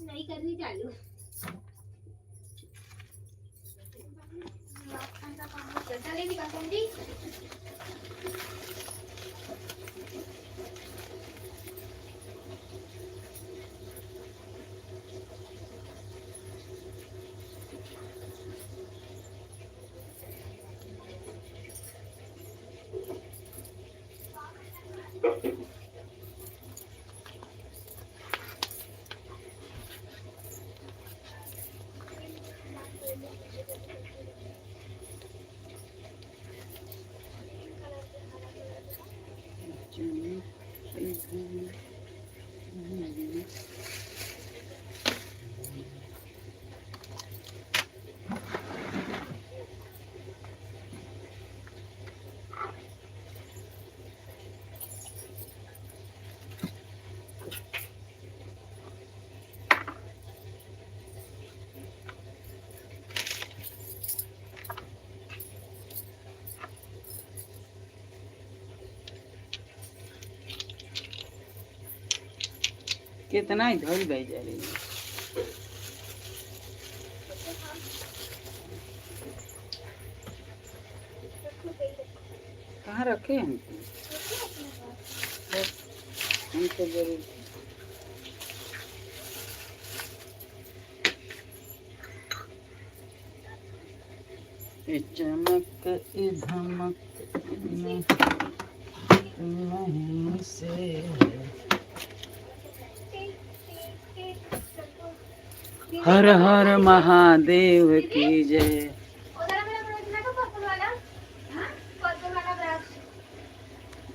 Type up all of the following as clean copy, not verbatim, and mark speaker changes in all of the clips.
Speaker 1: नहीं करनी चालू चलेगी पसंद जी।
Speaker 2: कितना ही धोई भाई जा रही है। कहाँ रखे हमको हमको जरूर चमक धमक नहीं से हर हर महादेव की जय।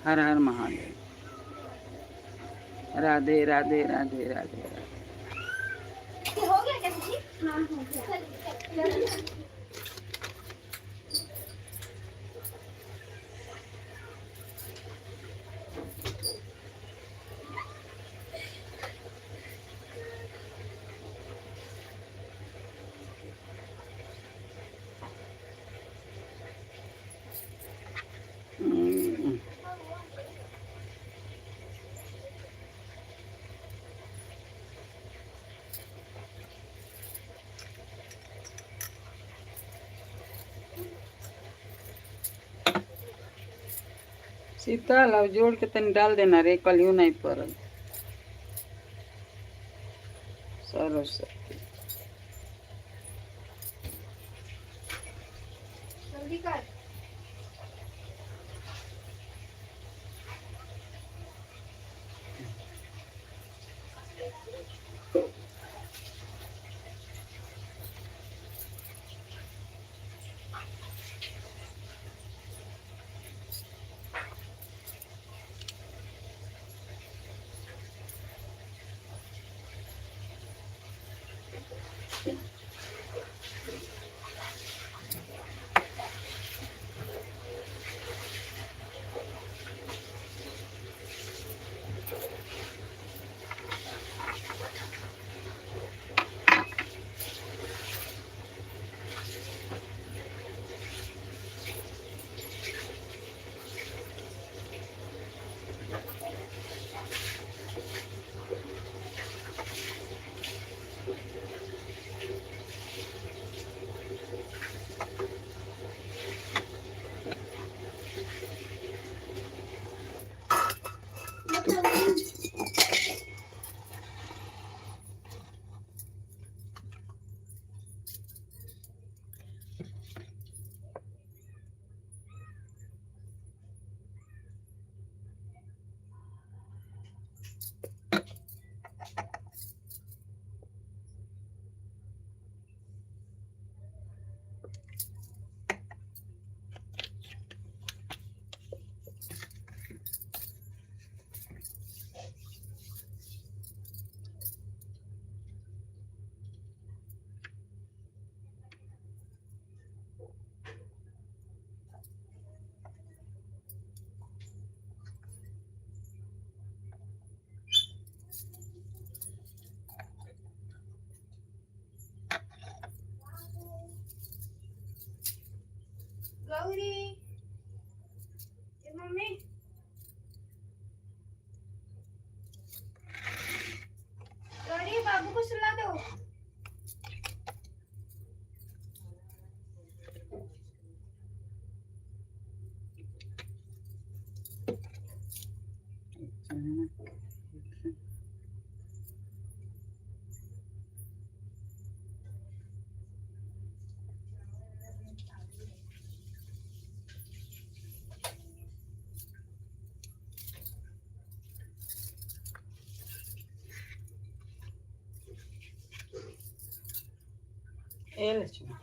Speaker 2: हर हर महादेव। राधे राधे राधे राधे राधे।
Speaker 1: हो गया क्या जी? हाँ हो गया।
Speaker 2: शीतल अब जोड़ के तनी डाल देना रे, कलियो नहीं पड़ल। सरस्वती
Speaker 1: जल्दी कर।
Speaker 2: ए लक्ष्मी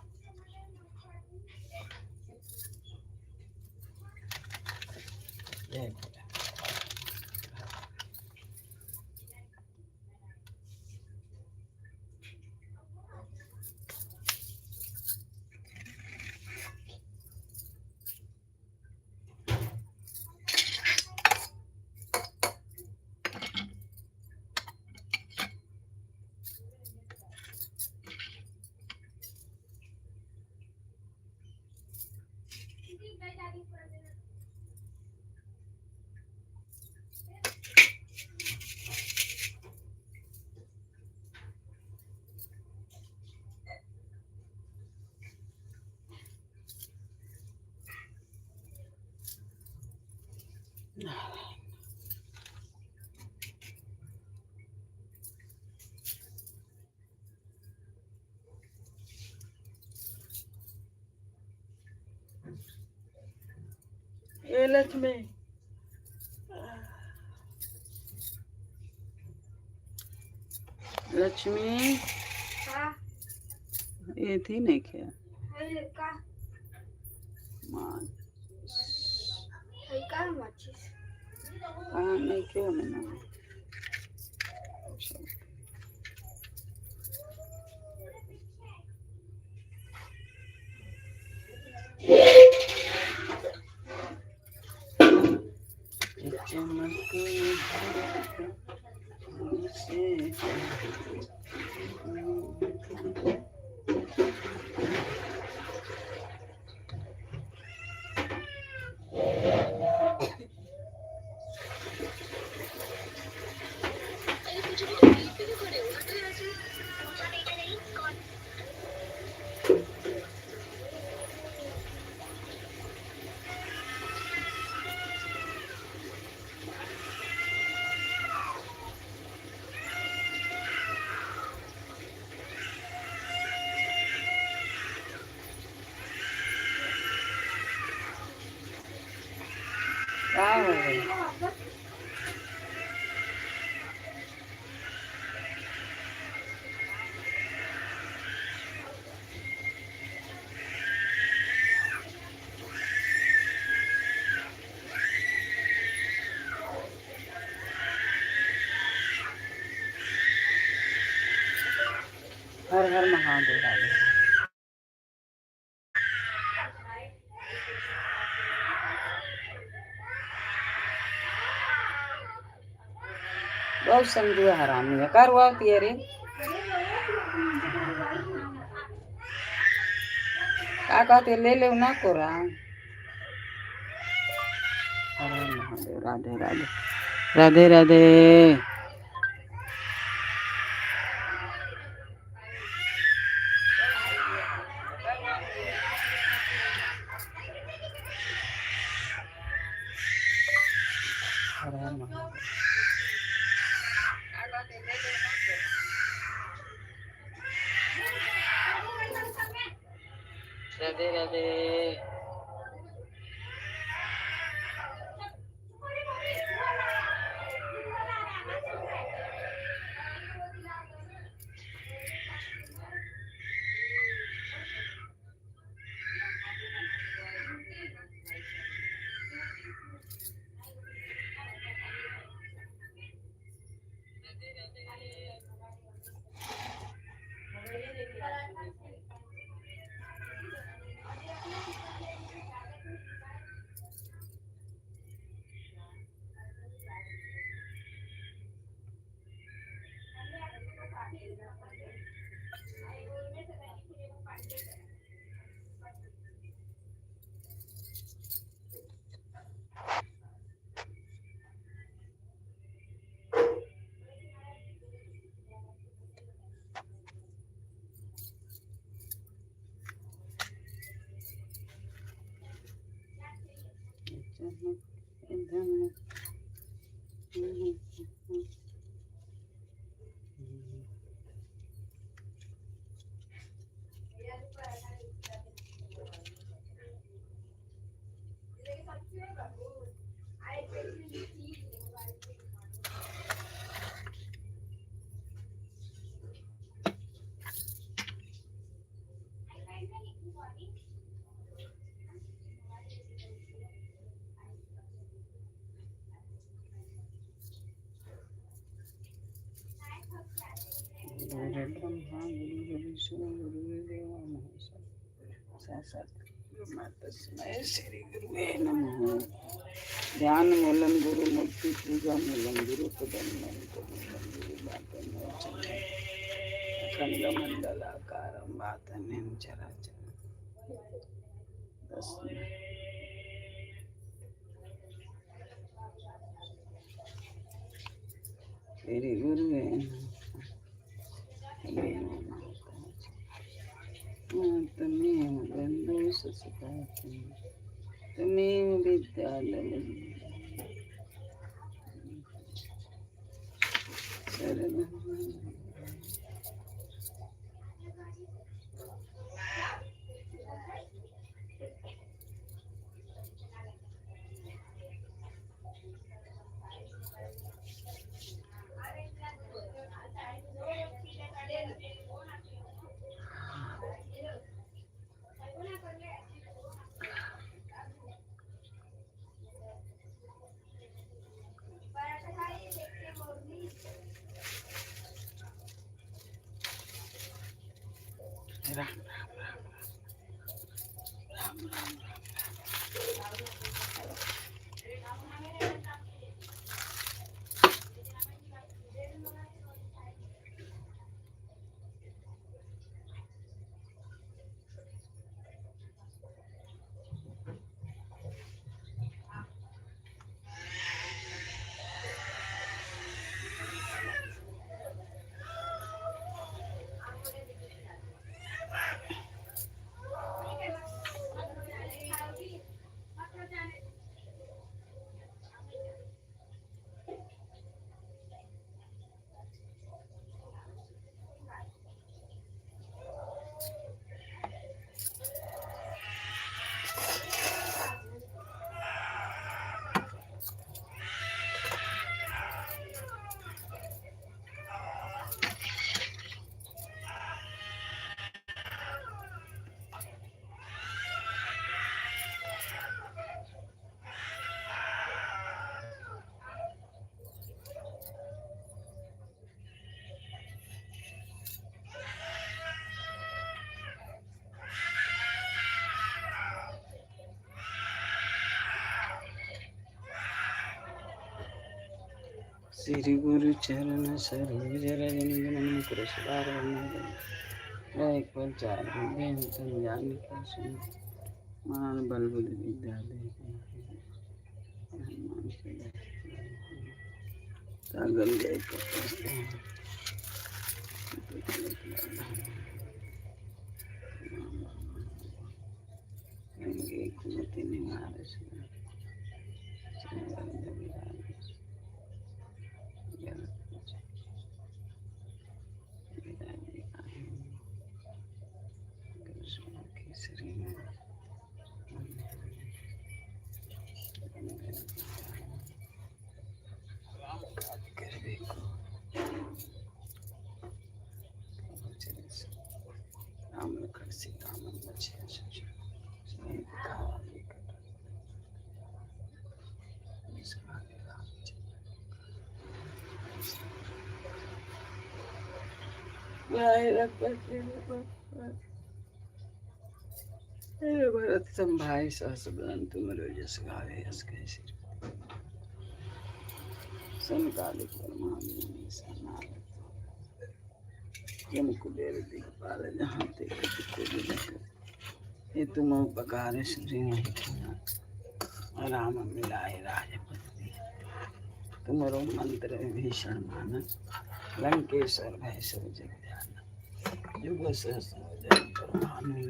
Speaker 2: ये लक्ष्मी लक्ष्मी
Speaker 1: हाँ
Speaker 2: ये थी नहीं क्या
Speaker 1: है का माचिस
Speaker 2: हाँ नहीं क्यों मैंने हर हर महादेव राधे बहुत समझू हरामी है कर हुआ तेरे क्या कहते ले ले ना को रहा हर हर महादेव राधे राधे राधे राधे हर हर महादेव राधे राधे ब्रह्मा गुरु विष्णु गुरुदेव महेश्वर साक्षात तस्मै श्री गुरुवे नमः। ध्यान मूलम गुरु मुक्ति पूजा मूलम गुरु पदन्वम गुरु अखंड मंडलाकारं वातन्यं चराचरं तस्मै श्री गुरुवे तमेव बन्धुसुखदातं तमेव विद्यालयं शरणं राम श्री गुरु चरण सरोज रज निगमन पुरस्कार एक प्रचार ज्ञान मान बल बुद्धि विद्या सागल जय कुमति निवार राम लखन सीता मन बचे भरत संभाय सहस बदन तुम रोजस गावे हस कैसे सनकालिक परमात्मा सनातन जम कुबेर दिखपाल जहाँ ते ये तुम उपकार श्री राम मिलाए राजपति तुमरो मंत्र भीषण मान लंकेश्वर भय सब जग जान युग सहस्र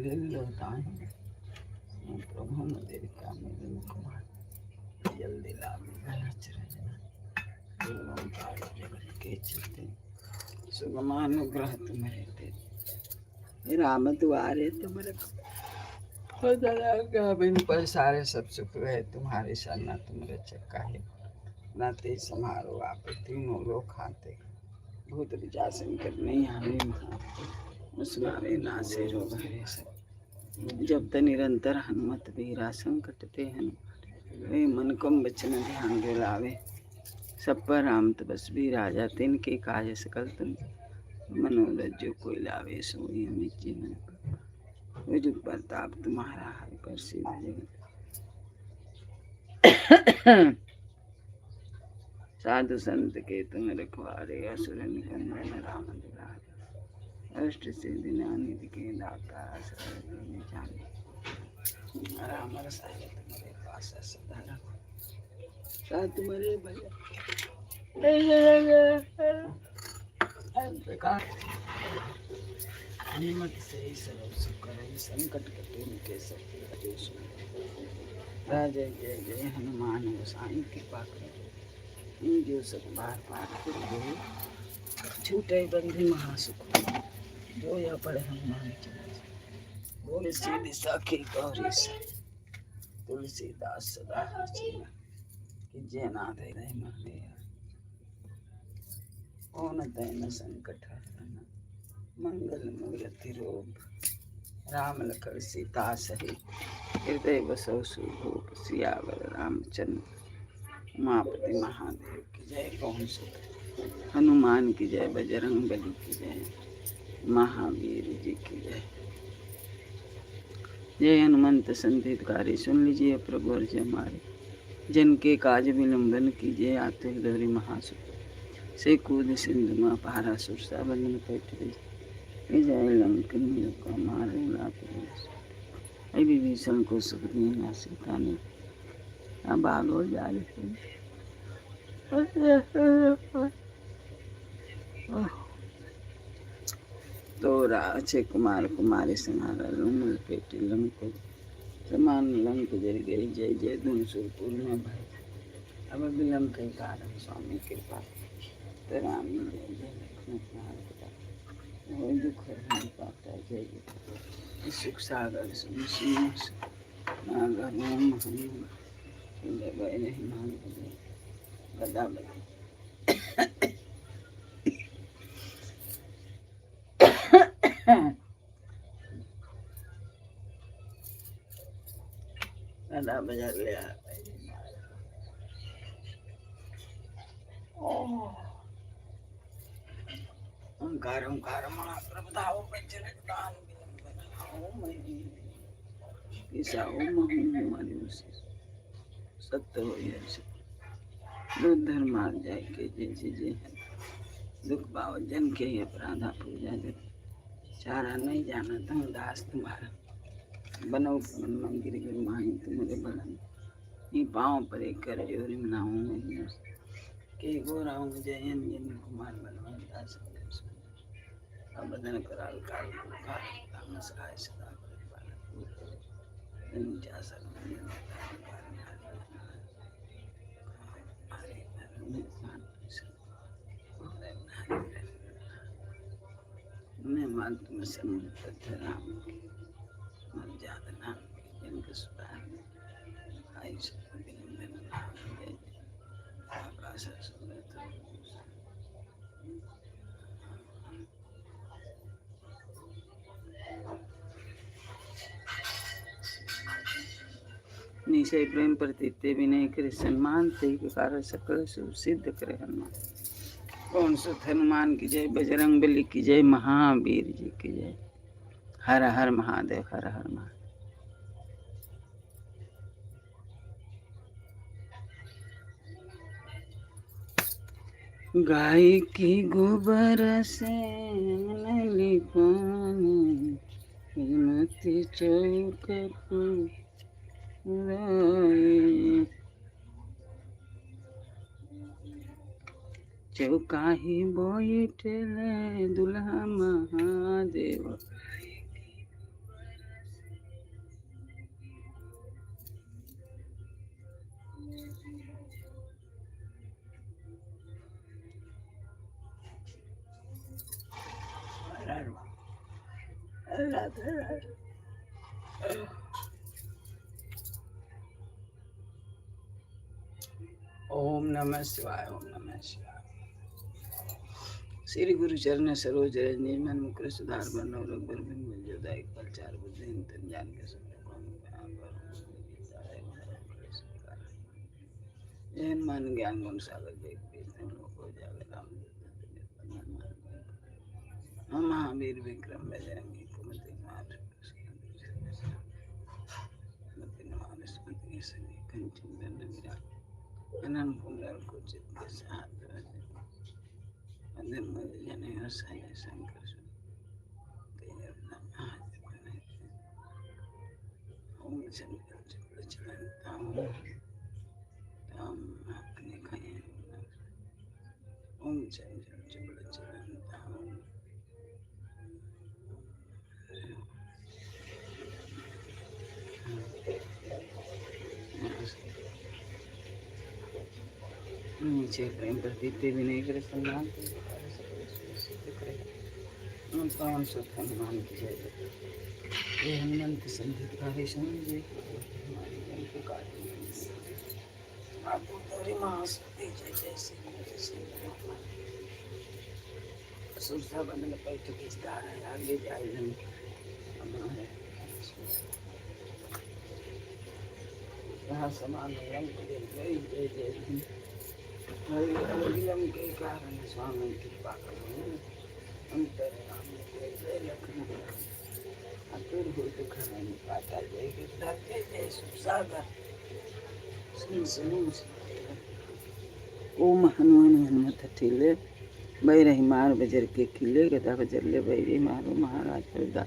Speaker 2: लीलो ताहि प्रभु नदेव का मेरे मुखमान जल्दी लाभ जगत के चिते सुगमानुग्रह तुम्हारे ते राम द्वारे तुम्हारे बिन पर सारे सब सुख रहे तुम्हारे शरणा तुम रक्षक काहे नाते समारो आप तीनों लोग खाते भूत विचार संकट नहीं आवे मुस्कुरावे नासे रोग हरे सब जब तक निरंतर हनुमत वीरा संकट ते हनुमान वे मन कम बचन ध्यान दिलावे सब पर राम तपस्वी राजा तिनके काज सकल तुम मनोरथ जो कोई लावे सोई अमित जीवन विजु प्रताप तुम्हारा है प्रसिद्ध जगत साधु संत के तुम रखवारे असुर निकंदन राम दुलारे अष्ट सिद्धि निधि के दाता सर्वज्ञ जाने राम रसायन तुम्हारे पास सदा रखो साथ तुम्हारे भजन हिम्मत से सर्व सुख करे संकट कटे के सत्य राजा जय जय हनुमान गोसाई कृपा करो जो सब बार पाठ कर छूटे बंधु महासुख जो या पढ़े हनुमान चालीसा बोले सीधी साखी गौरी से तुलसीदास सदा हरिचंदन कि जय नाथ हृदय माने ओन तैन संकट हरन मंगल मूर्ति रूप राम लखन सीता सहित हृदय बसौ सुभूप सियावर रामचंद्र उमापति महादेव की जय पवन सुत हनुमान की जय बजरंग बली की जय महावीर जी की जय जय हनुमंत संधितकारी सुन लीजिए प्रभु अर्ज हमारे जन के काज विलंबन कीजिए आतुर गौरी महासुख से कूद सिंधु माँ पारा सुरसा बंधन पैठ जय लंकन का मारे लाभ विभीषण को सुख दिए सीता ने अब आगो जा रही तो अक्षय कुमार कुमारी संहारा लंग पेटी लंक समान लंक जर गई जय जय धुन सुरपुर में भाई अब विलंब के कारण स्वामी कृपा राम जय जय लक्ष्मण दुख पाता जय जय सुख सागर सुन नागर ओम जय नहीं मान गदा गदा बजा ले ओंकार ओंकार महाप्रभुताओ पंचरतान ओम ईसा ओम हमारे सत्य हो दो धर्मार्थ जाय के जैसे जे दुख पाव जन के अपराधा पूजा जब चारा नहीं जाना तुम दास तुम्हारा बनो पवन मंदिर गिर माही तुम्हारे बलन ये पाँव पर एक कर जोरी मनाऊं के गोराऊं जयन जन कुमार बलवंत दास बदन कराल काल नमस्कार सदा मैं मालूम में सम्मिलित राम मर जात नाम जिनके सुधार आई सब दिन में आकाश सुंदर निशय प्रेम प्रतीते विनय करे सम्मान ते प्रकार सकल सिद्ध करे हनुमान कौन सुत हनुमान की जय बजरंग बली की जय महावीर जी की जय हर हर महादेव हर हर महादेव गाय की गोबर से लिपानी हिम्मती चौक चौकाही बैठले दुल्हा महादेव ओम नमः शिवाय ओम नमः शिवाय श्री गुरु चरण सरोज रज निर्मल मुकुर सुधार बनो रघुबर बिन जोदाई कलचार बुद्धि तन ज्ञान के जैन मान ज्ञान गुण सागर देख देख लोग हो जावे राम महावीर विक्रम बजरंगी कुमति कंचन अनंत कुंडल को चित के साथ जने हसाय शंकर ओम शंकर चलता हूँ राम अपने खाए ओम शंकर चलता हूँ नीचे प्रेम प्रतीति भी नहीं करे सम्मान पावन सुख हनुमान की जय ये हनुमंत संधित कार्य समझे आपको तेरी महासती जय जय सुरसा बंद में पैठ खींचता है आगे जाए हमारे यहाँ समान रंग जय जय जय जय विलम के कारण स्वामी कृपा करो अंतर राम जय जय लखनऊ अतुर हो तो खरान पाता जय गिरधर जय जय सुसागर सुन ओम हनुमान हनुमत ठिले बैरही मार बजर के खिले गदा बजर ले बैरे मारो महाराज प्रभुदा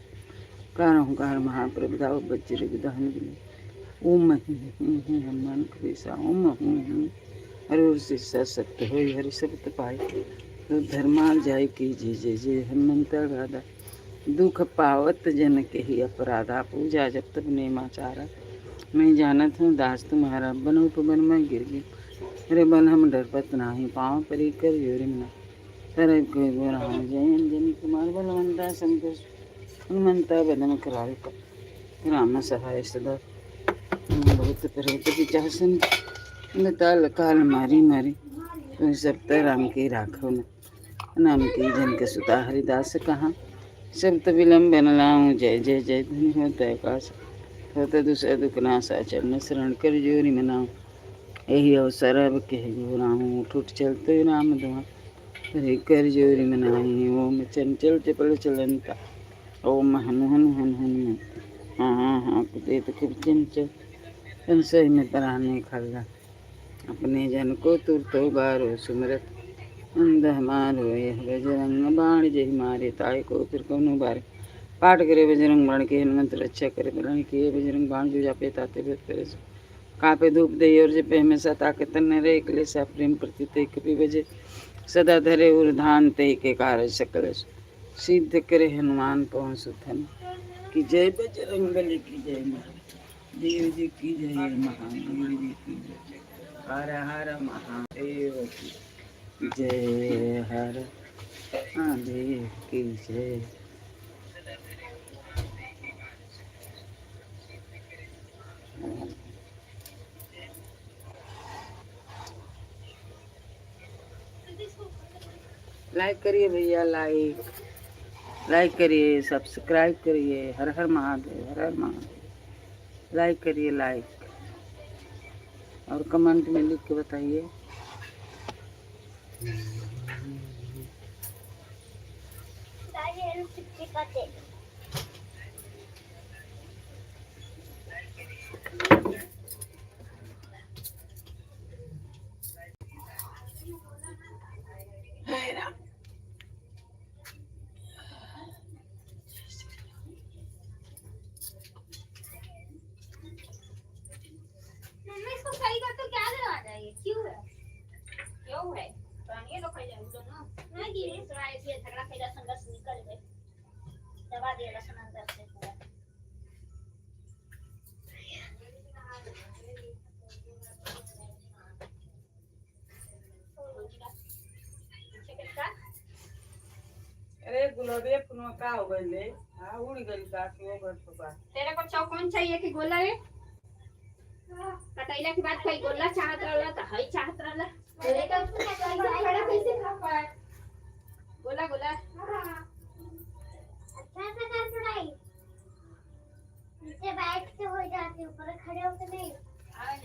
Speaker 2: कार महाप्रभुदा बजर विधान मिले ओम हनुमान कृषा ओम हरि शिष्य सत्य हो हरि शब्द पाए तो धर्माल जाय की जय जय जय हनुमंता गादा दुख पावत जन के ही अपराधा पूजा जब तब नेमाचारा मैं जानत हूँ दास तुम्हारा बनो पवन में गिर गई अरे बन हम डरपत नाही पाँव परी कर योरी मना तरह कोई बोरा जय अंजनी कुमार बलवंता संतोष हनुमंता बदन कराल राम सहाय सदा बहुत पर्वत विचासन बताल काल मारी मारी तुम सब राम की राखो न नाम की जन के सुता हरिदास कहाँ सब तो विलम्ब न लाऊं जय जय जय धन होता आकाश होता दूसरा दुख नासा चरण शरण कर जोरी मनाऊं यही अवसर अब कह जो राम उठ उठ चलते राम दुआ हरे कर जोरी मनाई ओम चंचल चपल चलनता ओम हनु हनु हनु हनु हाँ कुदे तो खूब चंचल संशय में पराने खलगा अपने जन को तुरतो बारो सुमरत अंध मारो यह बजरंग बाण जय मारे ताय को फिर कौनो बारे पाठ करे बजरंग बाण के हनुमंत रक्षा करे बरण किए बजरंग बाण जो जापे ताते भेद करे कापे धूप दे और जपे हमेशा ताके तन रे क्लेशा प्रेम प्रति ते कपि बजे सदा धरे उर्धान ते के कार्य सकल सिद्ध करे हनुमान पवन सुथन की जय बजरंग बली की जय देव जी की जय महावीर जी की जय हर हर महादेव की जय हर महादेव की जय लाइक करिए भैया लाइक करिए सब्सक्राइब करिए हर हर महादेव लाइक करिए लाइक और कमेंट में लिख के बताइए
Speaker 1: क्यों है ये तो खाई जाए ना नहीं कि थोड़ा ये झगड़ा खेला संघर्ष निकल गए दबा दिया लसन अंदर से पूरा
Speaker 2: अरे गुलाबी पुनः का हो गइले हां उड़ गइल का कि वो घर तो
Speaker 1: तेरे को चौकोन चाहिए कि गोला है कटैला के बाद कोई गोला चाहत रहला त हई चाहत रहला तेरे का खड़ा कैसे खा पाए गोला गोला अच्छा से कर पढ़ाई नीचे बैठ के हो जाती ऊपर खड़े होके नहीं आ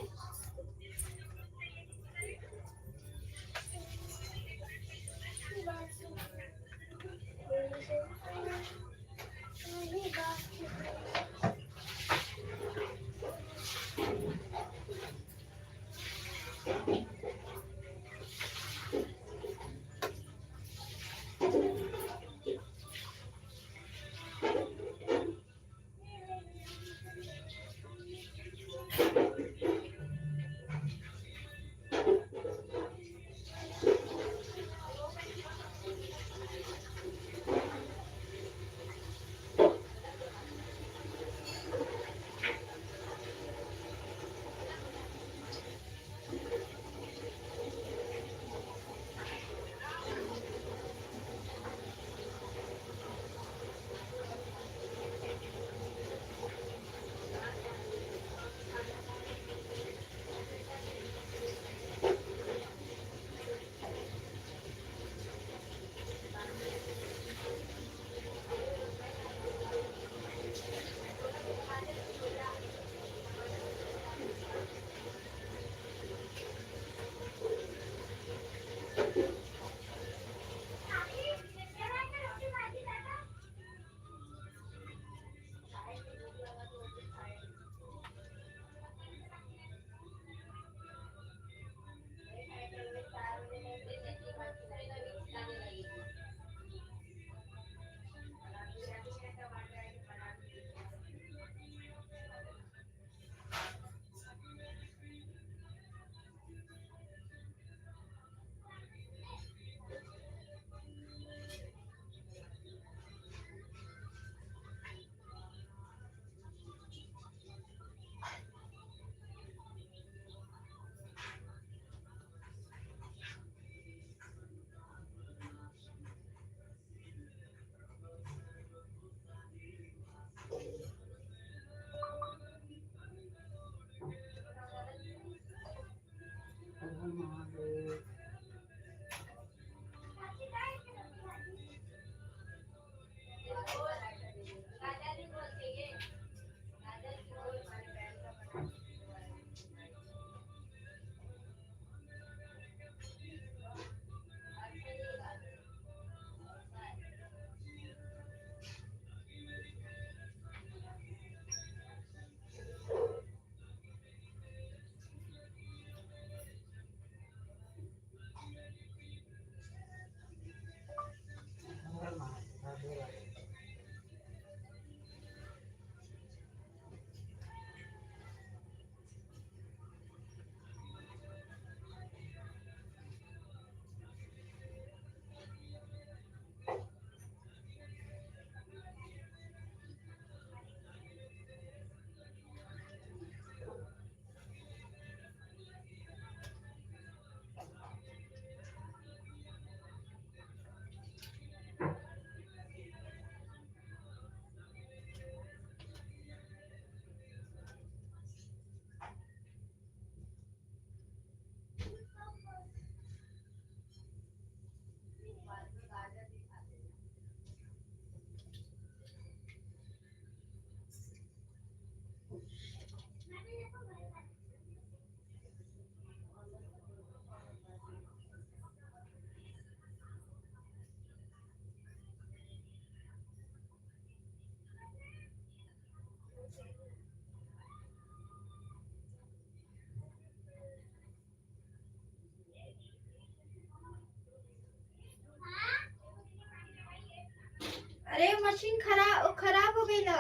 Speaker 1: अरे मशीन खराब खराब हो गई ना।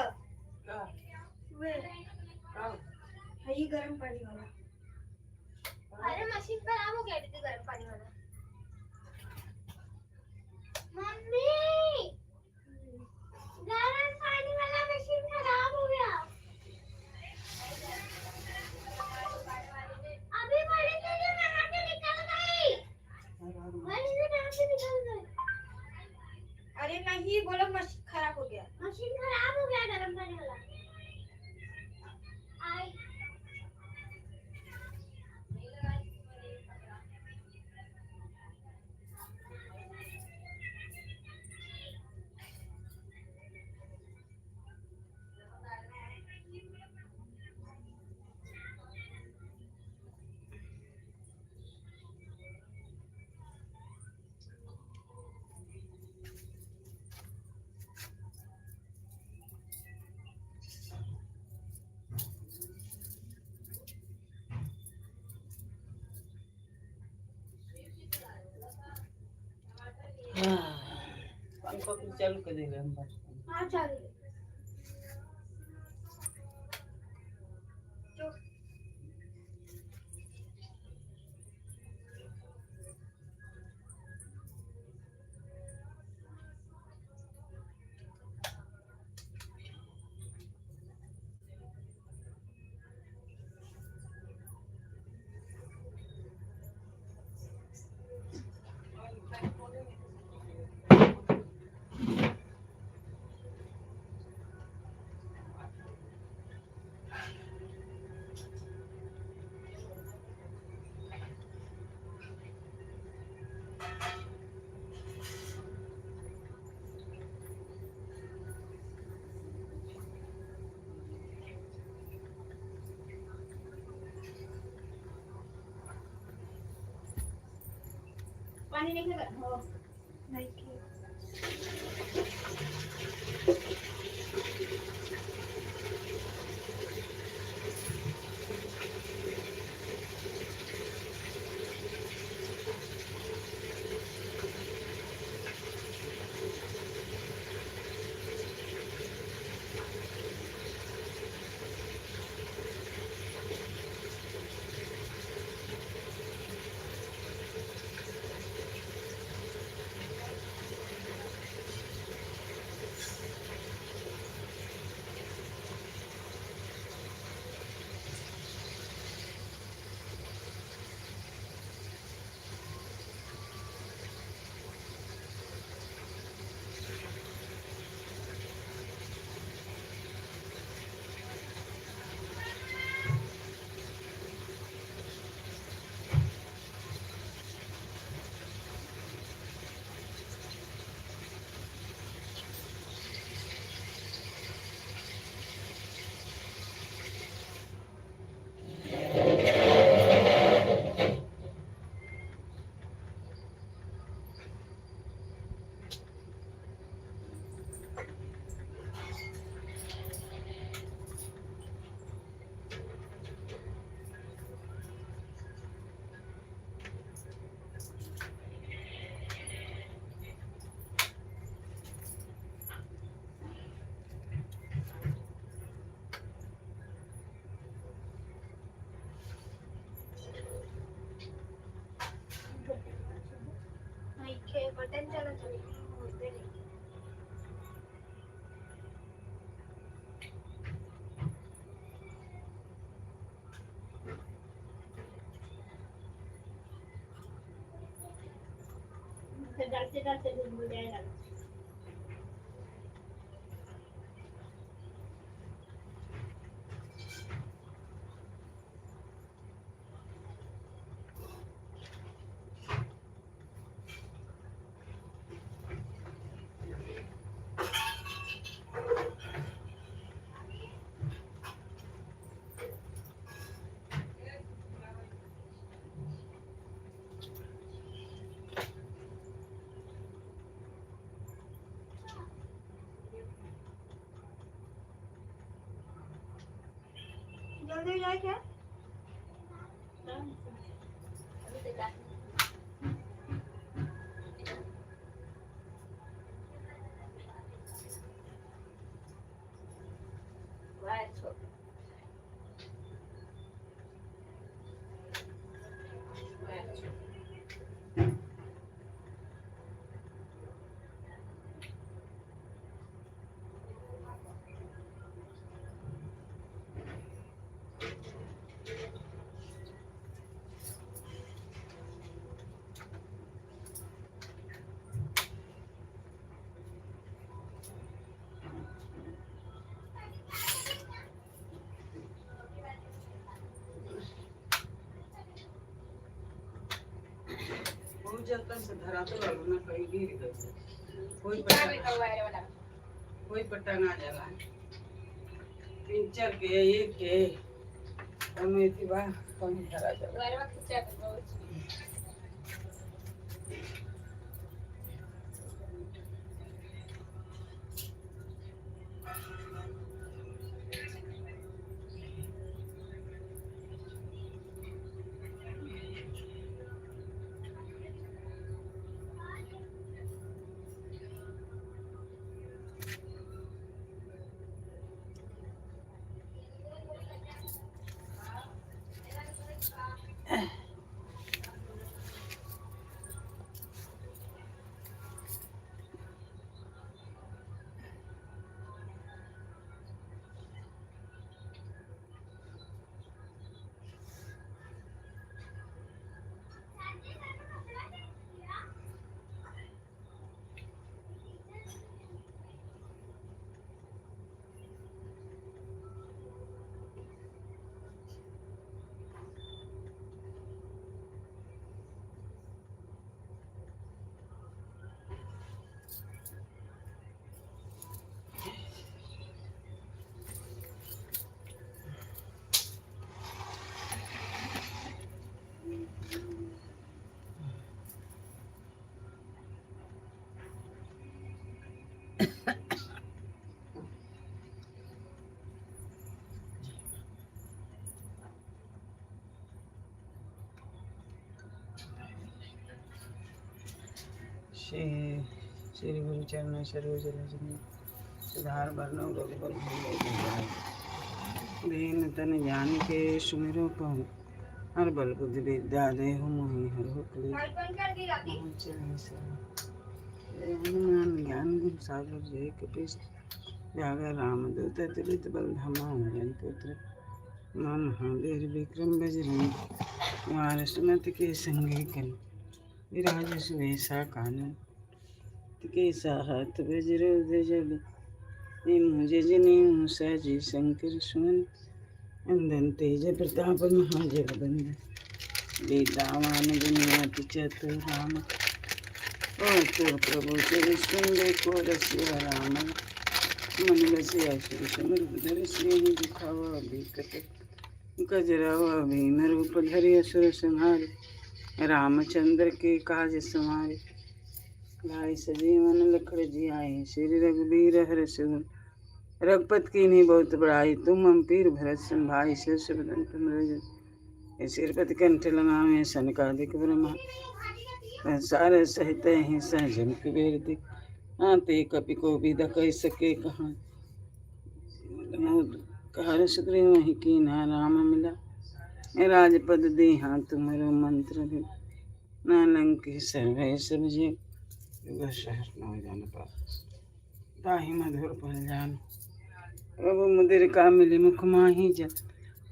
Speaker 2: का
Speaker 1: वे
Speaker 2: का
Speaker 1: है ये गर्म पानी वाला। अरे मशीन खराब हो गया थी गर्म पानी वाला। मम्मी गर्म पानी वाला मशीन खराब हो गया। अभी बड़ी दीदी नहा के निकल गई। बड़ी दीदी नहा के निकल गई। अरे नहीं बोलो मशीन खराब हो गया। मशीन खराब हो गया गर्म पानी वाला। आई
Speaker 2: पंखा भी चालू कर देगा हम बस
Speaker 1: हाँ चालू जो पानी नहीं खेगा हो नहीं खे नहीं खे बटन चला चली होते नहीं फिर डालते डालते दूध हो जाएगा जल्दी जाए क्या अभी तक
Speaker 2: जब से धरा तो ना कहीं गिर गई कोई पटंग आ जाला पिंचर के एक के कमी थी बा कमी धरा जाला श्री श्री गुरु चरण सरोज रज सुधार बरनो रघुबर दीन तन जान के सुमिरो पवन हर बल बुद्धि विद्या देहु मोहि हरो क्लेश हनुमान ज्ञान गुण सागर जय कपीश जागर रामदूत तुलित बल धामा जन पुत्र मम महावीर विक्रम बजरंग कुमार सुमति के संगे कन विराज सुवेशा कानन के साहत बजरो ध्वज मुझे जने सहजी शंकर सुमन अंदन तेज प्रताप महाजगबंद विद्यावान गुणवती चतुर राम और तुर प्रभु श्री सुंदर को रसिया राम मन रसिया श्री समृद्ध धर श्री दिखावा बिकट गजरावा भीम रूप धरि असुर संहार रामचंद्र के काज संवारे लाए सजीवन लखड़ जी आए श्री रघुबीर हर सुन रघुपत की नहीं बहुत बड़ाई तुम हम पीर भरत संभाई शिव बदन तुम सिरपति कंठ लगावे सनकादिक ब्रह्मा सार सहित ही सहजन कुबेर दिख आते कपि को भी दकई सके कहाँ कहर सुग्रीव वही की ना राम मिला राजपद दे हाँ तुम्हारो मंत्र भी ना लंकी सर्वे सब जे शहर न जान पास ताहि मधुर पल जान अब मुदिर का मिली मुख माही जत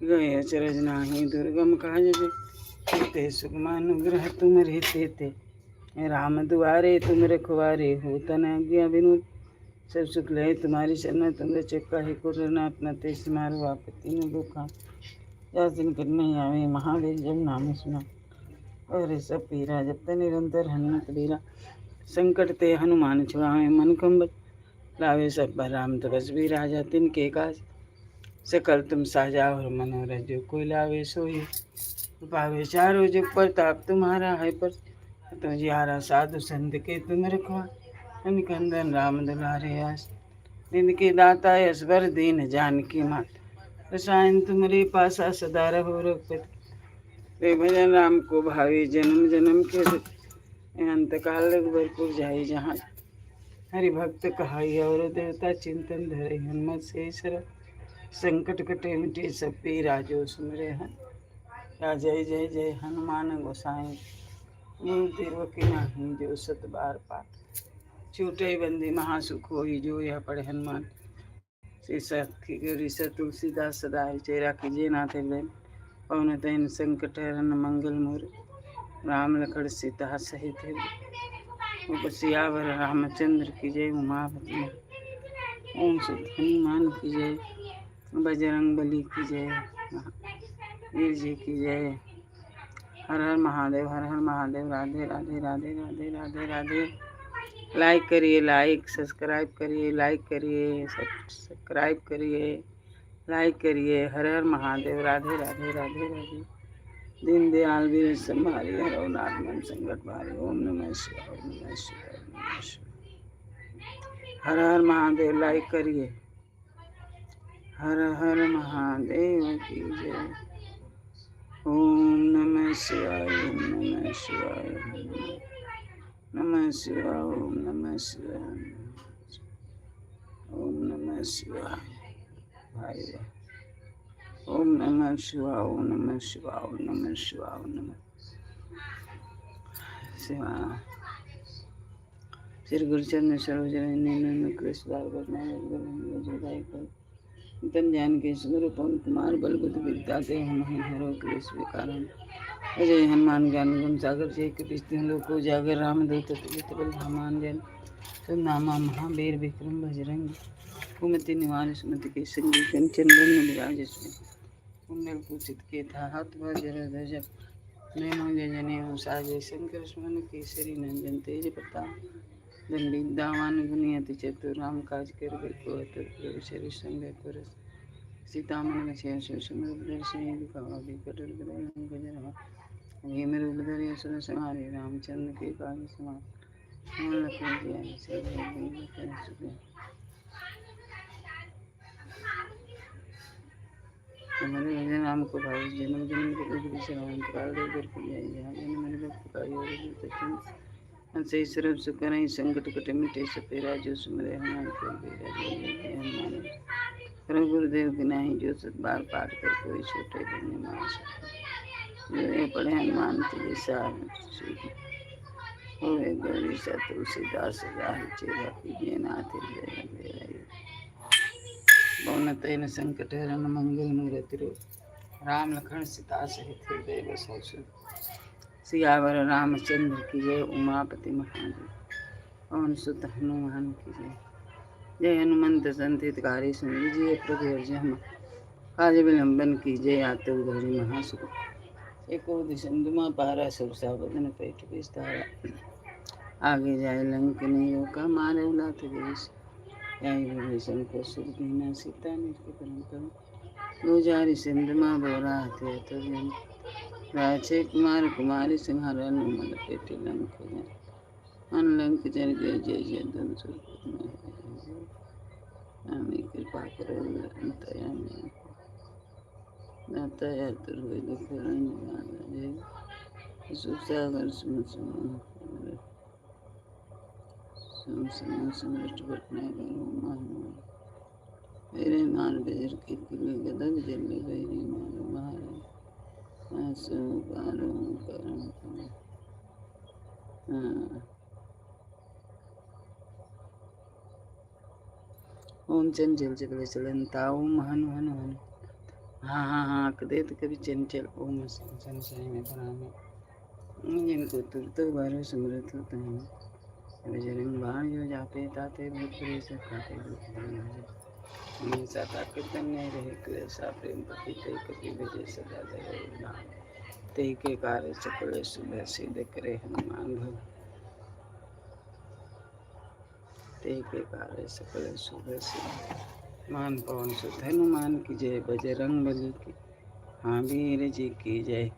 Speaker 2: गए अचरज नाही दुर्गम काज ते सुगमानुग्रह तुम रहते थे राम दुआरे तुम रखवारे हो तन आज्ञा विनोद सब सुख लय तुम्हारी शरण तुम रचका ही कुरना अपना तेज मारो आपत्ति न दुखा याचन करने आवे महावीर जब नाम सुना और सब पीरा जब तक निरंतर हनुमत बीरा संकट ते हनुमान छुड़ावे मन कंबल लावे सब पर राम तपस भी राजा तिनके काज सकल तुम साजा और मनोरथ जो कोई लावे सोई पावे चारों जुग प्रताप तुम्हारा है पर तो जियारा साधु संत के तुम रखवा कंदन राम दुलारे आस निंद के दाता यसवर दीन जानकी मात रसायन तुम्हारे पासा सदा रहो रघुपति रे भजन राम को भावी जन्म जन्म के अंत काल रघुबरपुर जाई जहाँ हरि भक्त कहाई और देवता चिंतन धरे हनुमत से सर संकट कटे मिटे सब पीरा जो सुमरे हन या जय जय जय हनुमान गोसाई तिरवकी नाही जो सत बार पाठ छूटे बंदी महासुख होई जो यह पढ़े हनुमान श्री सखी गौरी स तुलसीदास सदा चेरा कीजिए नाथ लेन पवन तैन संकट हरन मंगल मोर राम लखड़ सीता सहित उपसियावर रामचंद्र की जय उमापति ओम शुद्ध हनुमान की जय बजरंग बली की जय वीर जी की जय हर हर महादेव राधे राधे राधे राधे राधे राधे लाइक करिए लाइक सब्सक्राइब करिए लाइक करिए सब्सक्राइब करिए लाइक करिए हर हर महादेव राधे राधे राधे राधे दीन दयाल वीर संभारी हरो नाथ मन संकट भारी ओम नमः शिवाय ओम नमः शिवाय ओम नमः शिवाय हर हर महादेव लाइक करिए हर हर महादेव की जय ओम नमः शिवाय ओम नमः शिवाय नमः शिवाय ओम नमः शिवाय ओम नमः शिवाय भाई ओम नमः शिवाय ओम नमः शिवाय ओम नमः शिवाय ओम नमः शिवाय श्री गुरुचरण सरोज रजनी कृष्ण तन जान के स्वरूपम कुमार बल बुद्ध विद्या दे महि हरो क्लेश विकारम अजय हनुमान ज्ञान गुण सागर जय कृष्ण लोक जागर रामदूत तुलित बल हनुमान जन तुम नामा महावीर विक्रम बजरंग कुमति निवार सुमति के संगी कंचन बन विराज कुंडल कुचित के था हाथ वज्र ध्वज नैनो जने साजय शंकर सुमन केसरी नंदन तेज प्रताप दंडी दावान गुनियति चतुर राम काज कर को अतुर शरीर संग कर सीतामन गछय सुमर दर्शन दिखावा बिकट गजर भीम रूप धरि असुर संहारे रामचंद्र के काज समार हमारे भजन राम को भाई जन्म जन्म के दुख विश्राम काल देव कर जाए जहाँ जन्म मेरे भक्त का योग से सर्व सुख नहीं संकट कट मिटे सपेरा जो सुमरे हनुमान को बेरा हनुमान प्रभु गुरुदेव की नाही जो सत बार पाठ कर कोई छोटे बने मास जो ये पढ़े हनुमान के जैसा हो गौरी सा तुलसीदास गाहि चेरा कीजिए नाथ जय मेरा पवन तैन संकट हरण मंगल मूर्ति रूप राम लखन सीता सहित हृदय बसौ सियावर रामचंद्र की जय उमापति महादेव पवन सुत हनुमान की जय जय हनुमंत संतितकारी सुन लीजिए प्रभु अर्जन काज विलंबन की जय आते उधरी महासुख एको दिशा पारा सब सावधन पेट विस्तारा आगे जाए लंक नहीं रोका मारे उलात देश विभीषण को सुरभीना सीता निष्ठ परंपरा गुजारी सिंधुमा बोरा हथे तुर्जन राजे कुमार कुमारी सिंहार अनुमल पेटी लंक मन लंक जल जय जय जय धन सुरपुत में हमें कृपा करो अंतया में दाता या दुर्वे दुख जय सुसागर सुन समृष्ट पटना मेरे मान बेर की किले गदग जल गई मारो महाराज आसो पारो करम ओम चंचल चकले चलनता ओम हनु हनु हनु हाँ कदे तो कभी चंचल ओम संशय में बनाने जिनको तुरत बारो समृत होता है बजरंग बाण जो जाते ताते भूत प्रेत खाते हमेशा ताकत नहीं रहे क्लेशा प्रेम पति ते कपि भेजे सदा दया ते के कार्य सकले सुबह सिद्ध करे हनुमान भव ते के कार्य सकले सुबह सिद्ध मान पवन सुत हनुमान की जय बजरंग बली की हाँ वीर जी की जय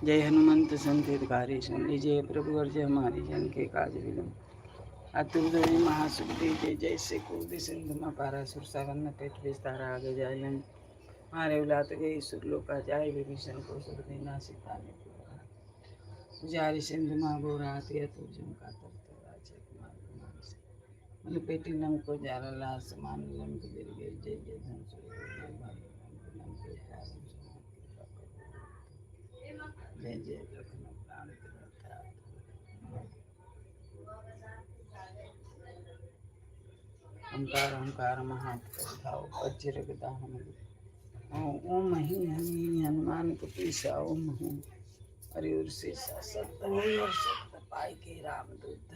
Speaker 2: जय हनुमंत संतितकारी सुन लीजिए प्रभु अर्जय हमारी जन के काज विलंब अतुल महासुख दीजिए जैसे कूद सिंधु में पारा सुरसावन पेट विस्तारा आगे जाए लंग मारे उलात गई सुरलोका जाए विभीषण को सुर देना सीता ने गुजारी सिंधु माँ गोरा तुर्जन का तरत राजे कुमार कुमार से मल पेटी लंग को जारा ला समान लंग गिर गई जय जय धन सुर जय जय लखन प्राण ओंकार ओंकार महाप्रभाव वज्र गदाहन ओम ही हनुमान को पीसा ओम हूँ हरिवर से सत्य और सत्य पाई के राम दूत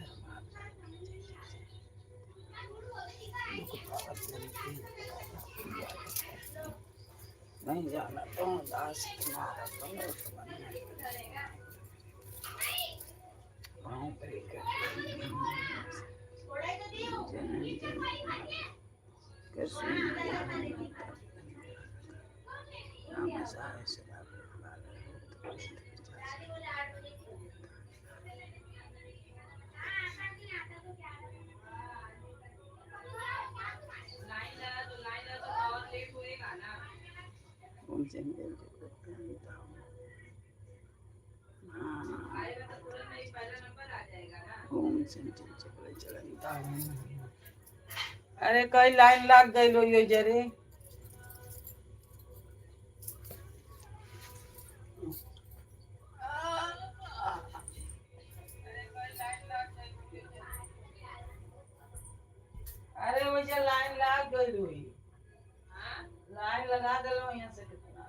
Speaker 2: नहीं जाना तो दास तुम्हारा पाँव परे कर अरे कई लाइन लाग गई लो यो जरे अरे मुझे लाइन लाग गई हुई लाइन लगा दलो यहाँ से कितना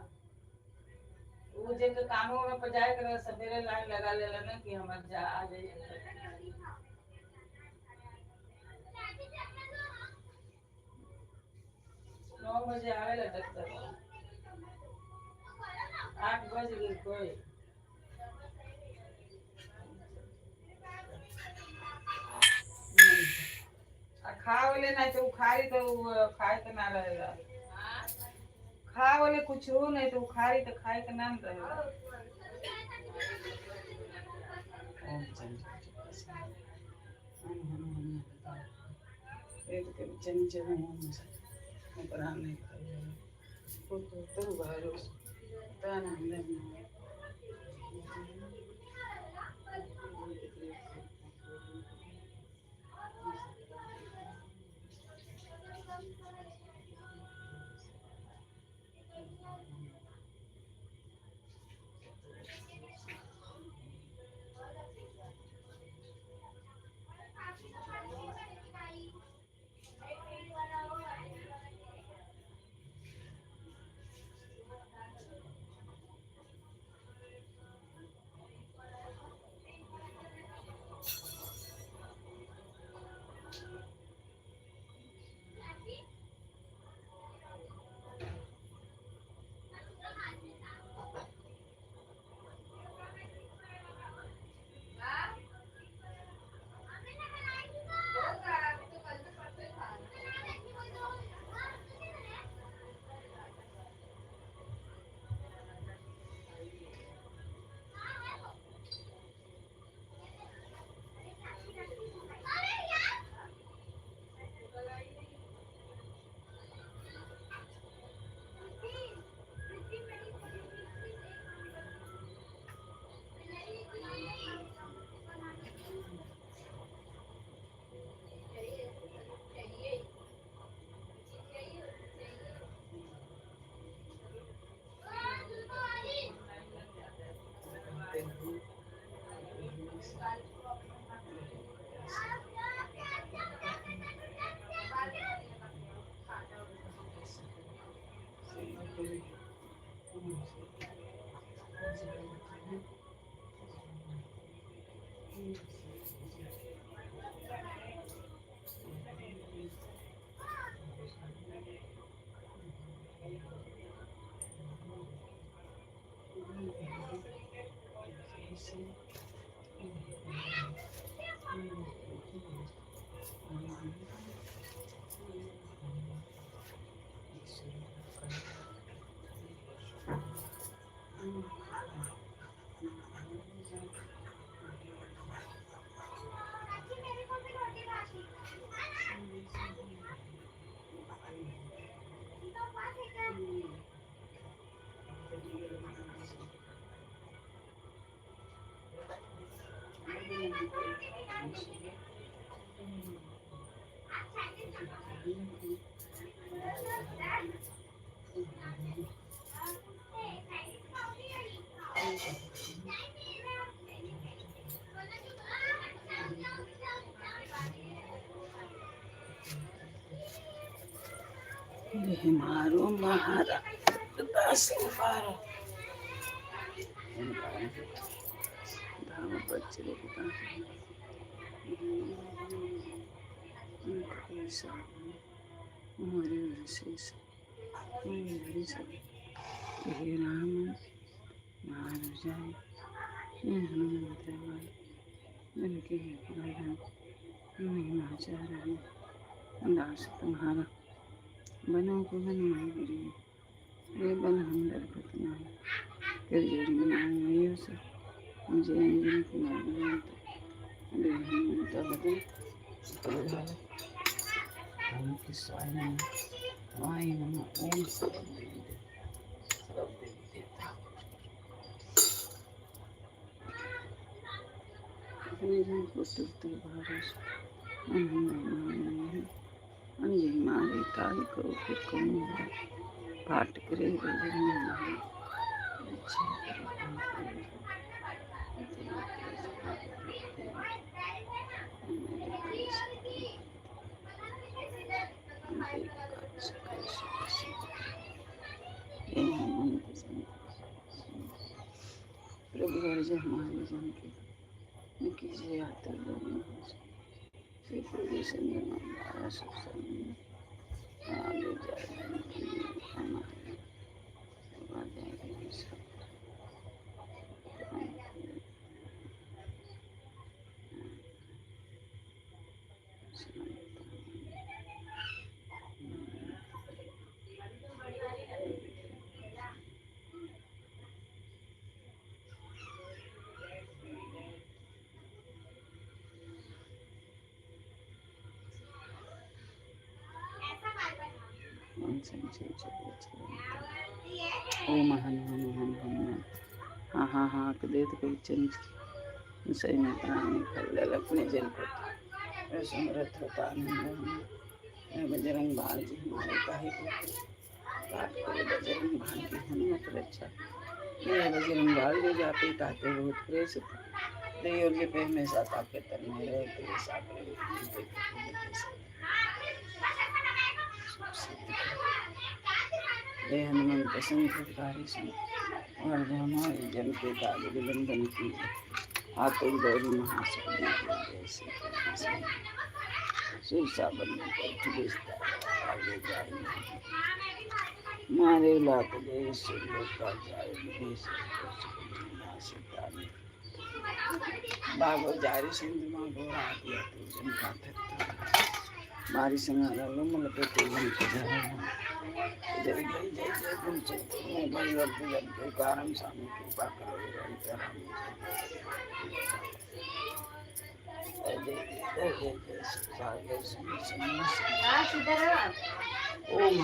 Speaker 2: वो जे के कामों में पजाए कर सवेरे लाइन लगा लेला ना कि हम जा आ जाइए 9 बजे आवेला डॉक्टर 8 बज गई कोई खाओले नहीं तो खाई तो खाए तो ना रहेगा खाओले कुछ हो नहीं तो खाई तो खाए तो ना रहेगा एक चंचल प्राण भरोस मारो महारा दास मारो धाम बच्चे हमारे विशेष हे राम मारो जाए हनुमंत उनके दास तुम्हारा बनो को बन मारी वे बन हम दरपतना कर जोड़ी बनाऊंगा से मुझे अंजन कुमार हनुमंत बदल हम किस आय नमः ओम सर्व देवता अपने जन पुत्र भारत अंजन मारे ताल करो फिर कौन पाठ करे प्रभु अर्ज हमारे जन के कीजिए यात्रा श्री पूरी संगमारा सत्संग आगे जाए हमारे चंचल चक्र चलंता ओम हनुमान हनुमान हाँ हाँ हाँ दे तो कोई चंचल सही में प्राणी कल्याण अपने जन को समृद्ध होता नहीं बजरंग बाण जी हमारे काहे को पाठ करे बजरंग बाण की हनुमत रक्षा ये बजरंग बाण जो जाते ताते बहुत प्रेषित देव के पे हमेशा ताके तन में रहे तेरे साथ हे हनुमंत संकटकारी सुन और जो हमारे जन के काज विलंबन की आते गौरी महाशक्ति जैसे सुरसा बनने पर आगे जाएंगे मारे लात गए सुरलोका जाए विदेश बागो जारी सिंधु मां गोरा दिया तू जन का थक मारी संगारा लमल पे तू जन के जाए जय जय जय जय गुण चैत्र में बड़ी वर्त जन के कारण स्वामी कृपा करो अंतराम जय जय जय जय जय सागर सुन ओम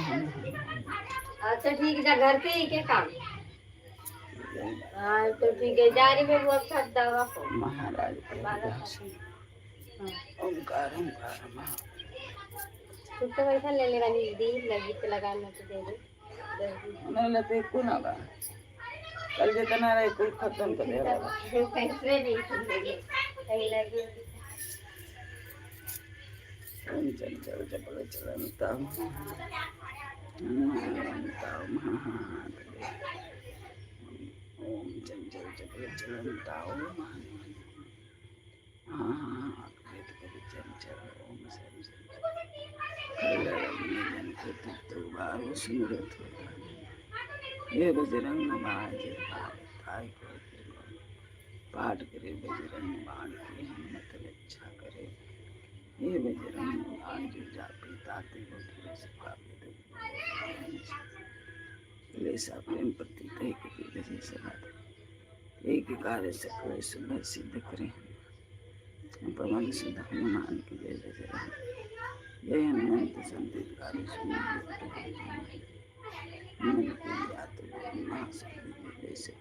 Speaker 1: अच्छा ठीक है घर पे ही क्या काम हाँ तो ठीक है जारी में वो अच्छा दवा को
Speaker 2: महाराज ओंकार ओंकार महा
Speaker 1: कुछ तो पैसा ले लेगा दी लगी तो लगाना तो दे दे
Speaker 2: नहीं लेते को ना बा कल जितना रहे कोई खत्म कर देगा
Speaker 1: पैसे नहीं देंगे कहीं लगे
Speaker 2: चल चल चल चलता ओम चल चल चल चलता ओम हाँ चल चल ओम बाबू सुमरत ये बजरंग बाज पाठ करे बजरंग बाण की हिम्मत रक्षा करे ये बजरंग बाण जो जाते ताते बोले सबका लेसा प्रेम प्रतीत है कि वजह से बात एक कार्य सकल सुबह सिद्ध करे पवन सुध हनुमान की जय जय जय हनुमंत संदित कार्य सुन मन की याद महाशक्ति जैसे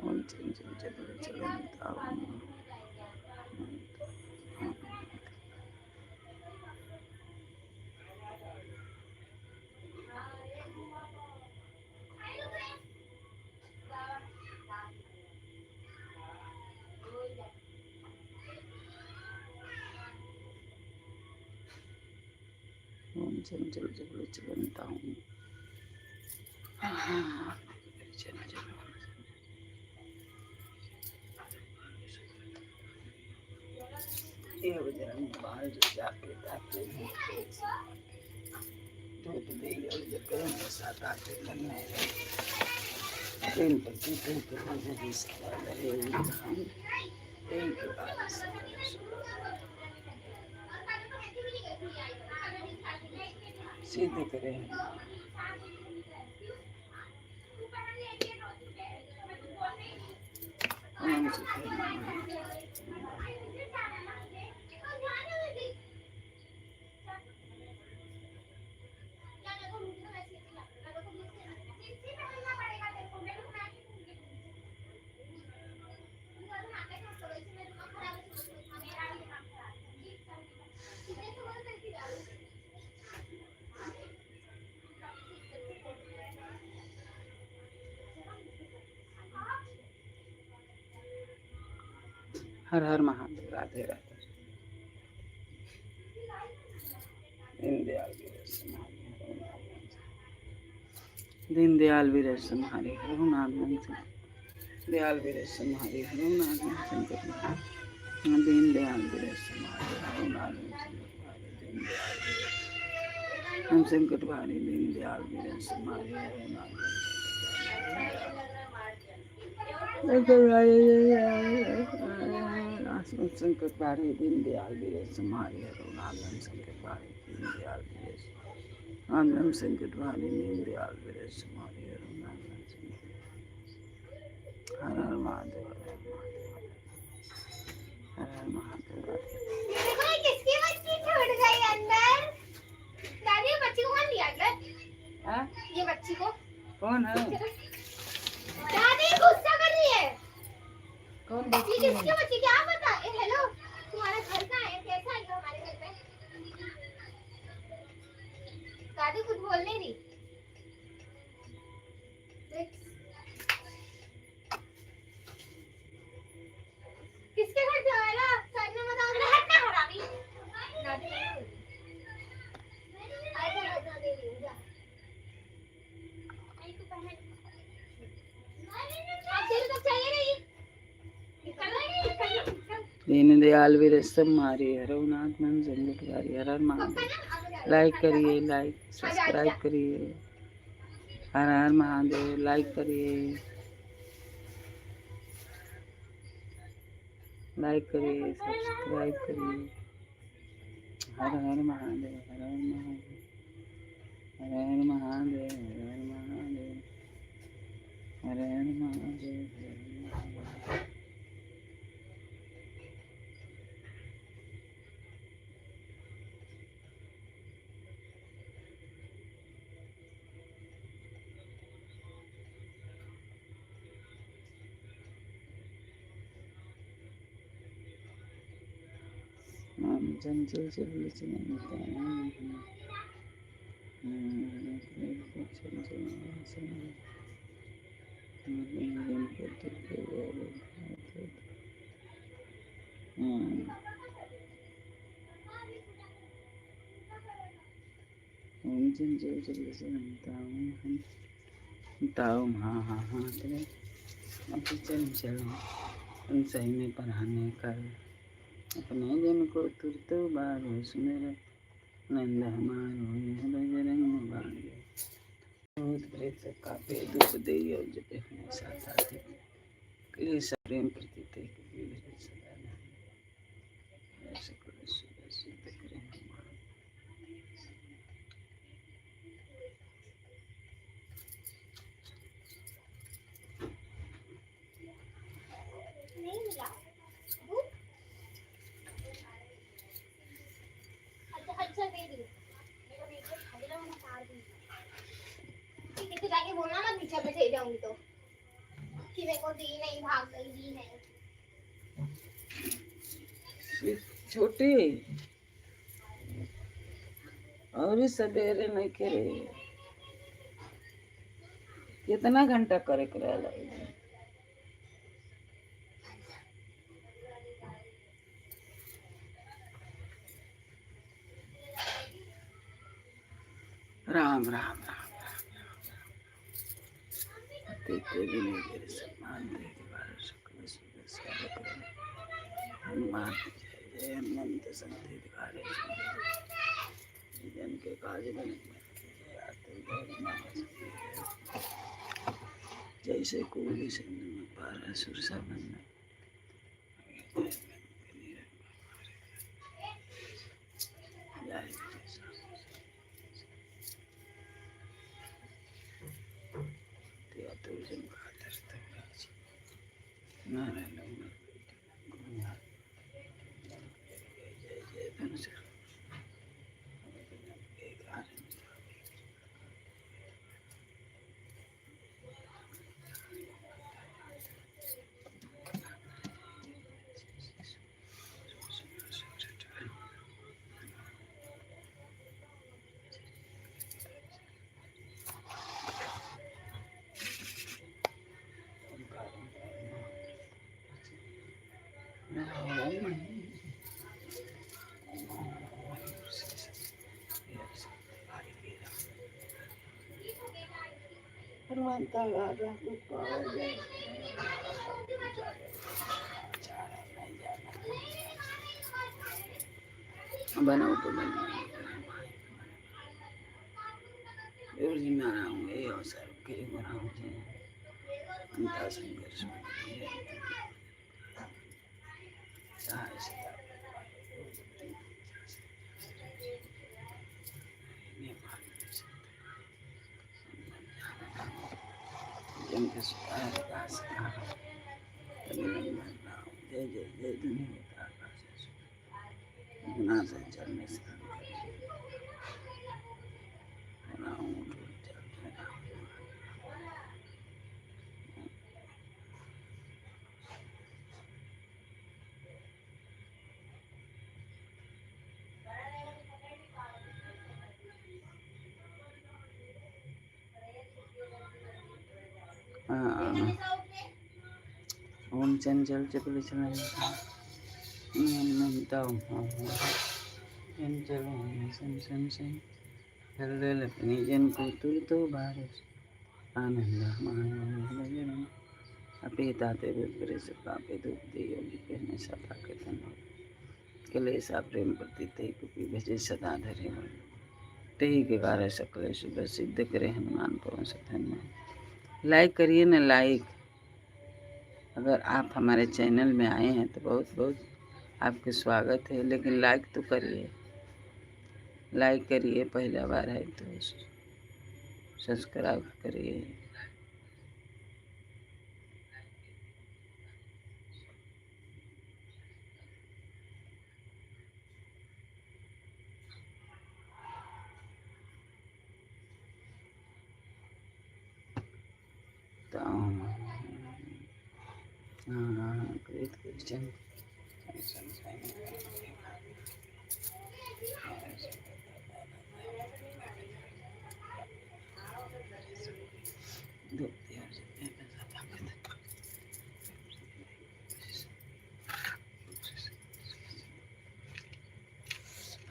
Speaker 2: ओम चंचल चक्र चलंता ओम चंचल चक्र चलंता हूँ ये बजरंग बाण जो जाके ताके दूध दे और जकर में साथ आके करने प्रेम प्रति प्रेम प्रति सदा रहे हम प्रेम के बाद सिद्ध करे हम हर हर महादेव राधे राधे दीनदयाल वीर संहारे रघुनाथ दयाल वीर संहारे रघुनाथ शंकर दीनदयाल वीर संहारे रघुनाथ हम संकट भारी दीनदयाल वीर संहारे रघुनाथ संकट भारी दीनदयाल वीर संहारे रघुनाथ संकट भारी दीनदयाल वीर आनंद संकट भारी दीनदयाल वीर संहारे रघुनाथ हर हर महादेव।
Speaker 1: बच्ची को।
Speaker 2: कौन है?
Speaker 1: दादी गुस्सा कर रही है।
Speaker 2: कौन
Speaker 1: ये
Speaker 2: बच्ची
Speaker 1: किसकी
Speaker 2: है?
Speaker 1: बच्ची? क्या पता? हेलो, तुम्हारा घर कहाँ है? कैसा आई हो हमारे घर पे? दादी कुछ बोल नहीं रही। किसके घर पे आया? सर ने मत आने हटना हरामी। दादी नहीं बोल रही। आजा आजा दे रही हूँ, जा। नहीं तू पहन। अब तेरे तक चाहिए नहीं।
Speaker 2: दीनदयाल विरसम मारी रघुनाथ मन संगठवारी हर हर महादेव। लाइक करिए, लाइक सब्सक्राइब करिए। हर हर महादेव। लाइक करिए, लाइक करिए, सब्सक्राइब करिए। हर हर महादेव, हर हर महादेव, हर हर महादेव, हर हर महादेव, हर हर महादेव, हर हर महादेव। चंचल चल चलता हाँ हाँ हाँ चले अभी चल सही में पढ़ाने का अपने जन को तुरत बारो सुमेर नंद हमारो यह बजरंग बांगे भूत प्रेत कापे दुख दे जपे हमेशा साथी कृष्ण प्रेम प्रति ते सदा सकल सिद्ध करे
Speaker 1: नहीं मिला। दूध? अच्छा दे दी। मेरा बेटा खा लेना, मैं मार दूंगी। ठीक है, तो जाके बोलना मत पीछे पे चले जाऊंगी तो कि मेरे को दी नहीं, भाग गई दी है।
Speaker 2: छोटे और सवेरे नहीं करे कितना घंटा करे करेला राम राम राम देखते भी नहीं तेरे सम्मान देख बार शुक्र हनुमान जय हनुमंत संत हितकारी जन के काज बने जैसे कोई संग पारा सुरसा बनना नारायण हनुमंता राजा को पाओगे बनाओ तो मैं आऊँगा ये अवसर के लिए बनाऊँगी अंता संघर्ष जिनके सुधार जय जय जय धन्यवाद से चलने से ओम चंचल चपल चलन मनता चंचल सन सन सन हल अपनी जन को तुर तो भारत आनंद भजन अपे ताते बुद्ध से पापे दुख दे योगी कहने सदा के तन कलेसा प्रेम प्रति ते कुपी भजे सदा धरे तेही के कार्य सकले शुभ सिद्ध करे हनुमान पवन सतन। लाइक करिए ना, लाइक। अगर आप हमारे चैनल में आए हैं तो बहुत बहुत आपके स्वागत है, लेकिन लाइक तो करिए, लाइक करिए। पहला बार है तो सब्सक्राइब करिए। तो क्रिश्चियन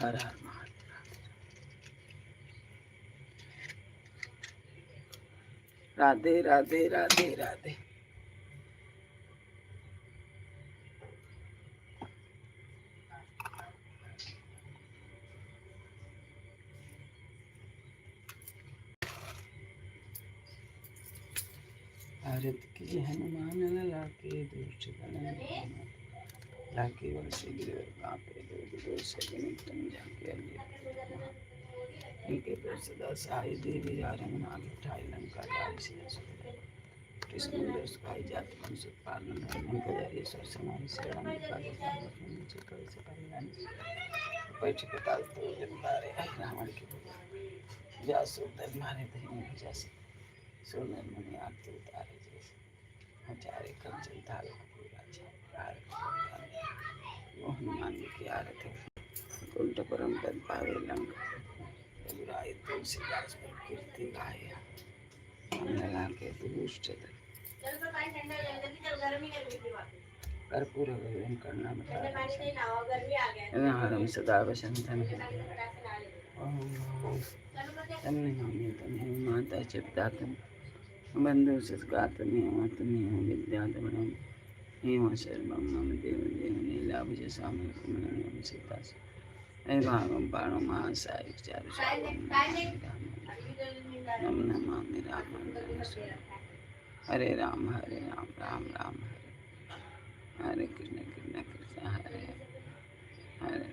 Speaker 2: हर हर राधे राधे राधे राधे। भारत की हनुमान लाके दुष्ट लाके वर्षे गिर कांपे दूर से निकटम जाके इनके पर सदा सहाय देवी रंगनाथ उठाई लंका जाल से कृष्ण दस खाई जात मन से पालन मन का जरिए सर समाई शरण का नीचे कर से परिणाम पैठ के ताल तो जमदारे रावण के जासु दर मारे धैर्य जैसे सोनर मने आरती उतारे जैसे हजारे कंचन थाल पूरा छापार वो हनुमान जी की आरती कुंठ परम पद पावे लंका रघुराई तुलसीदास पर कीर्ति गाय हम लगा के दुष्ट कर्पूर गौरम करना हरम सदा वसंतन माता चित्तातम बंधु सत्गातम विद्यातम हेम शर्मम मम देव देव नीलाभुज सामल कुमलम सीता भागम पाणो महासाय चारु नम नमामि राम हरे राम राम राम हरे कृष्ण कृष्ण कृष्ण हरे हरे राम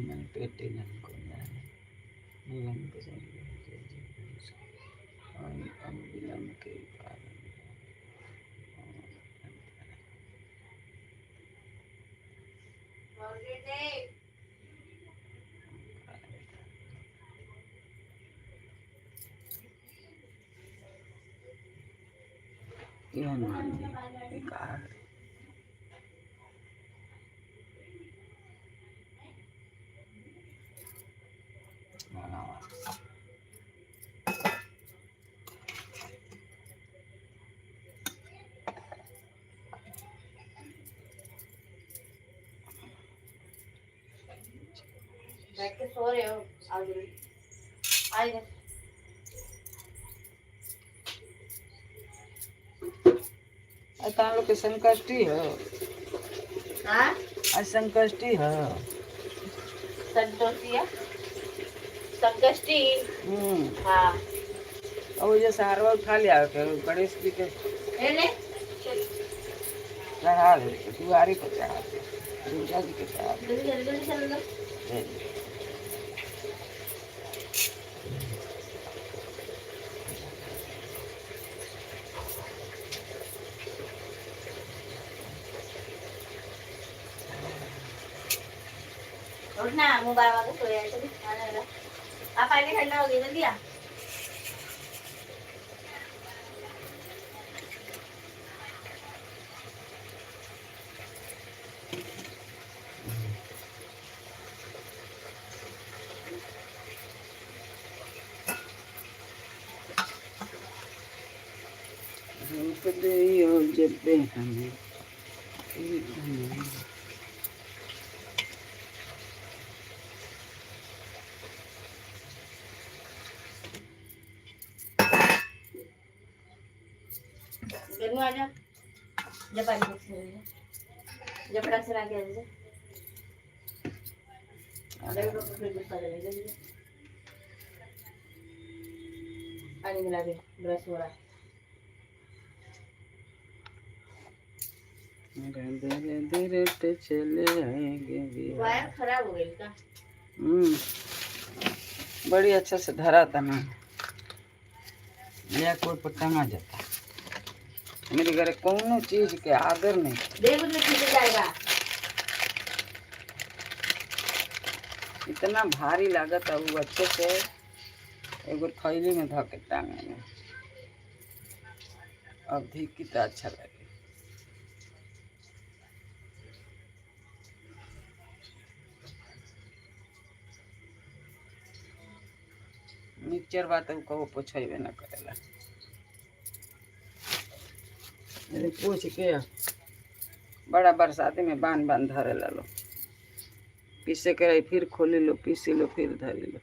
Speaker 2: मन पेटे नन को नीलम के विलम के हनुमान जी विकार
Speaker 1: बैठ के सो रहे हो आइए
Speaker 2: तार लोग के संकष्टी हो
Speaker 1: हाँ
Speaker 2: आज संकष्टी हो
Speaker 1: संतोषिया संकष्टी हाँ
Speaker 2: और ये सारवा उठा लिया के गणेश जी के चढ़ा दे दुआरी पर चढ़ा दे दुर्गा जी के चढ़ा दे
Speaker 1: उठ ना, मुंह बार बार सोया है, चल आने वाला। आप आगे ठंडा हो गया, जल्दी आ।
Speaker 2: दे और जब दे हमें
Speaker 1: गर्मी आ जा, जब पानी मिक्स नहीं है, जब फटाक से लाके आ जा, जब डॉक्टर फिर गुस्सा करेगा जल्दी, पानी मिला दे, ब्रश हो रहा है।
Speaker 2: धीरे धीरे चले आएंगे
Speaker 1: वायर खराब हो गई का?
Speaker 2: बड़ी अच्छा से धरा था ना, या कोई पर टंगा जाता। मेरे घर कोनो चीज के आदर नहीं।
Speaker 1: देख उसमें खींच जाएगा।
Speaker 2: इतना भारी लागत है वो, अच्छे से एगो थैली में धके टांगे में अब भी कितना अच्छा लगे। मिक्सचर बात कहो पूछेबे न करेला। अरे पूछ के बड़ा बरसाती में बांध बांध धरे लो, पीसे के फिर खोली लो, पीसी लो, फिर धरी लो।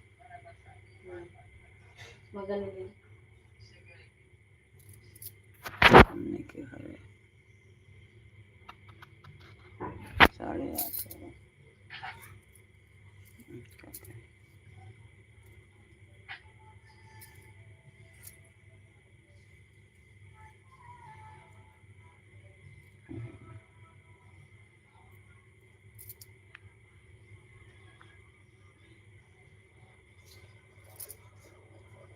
Speaker 2: हमने के है 8:30।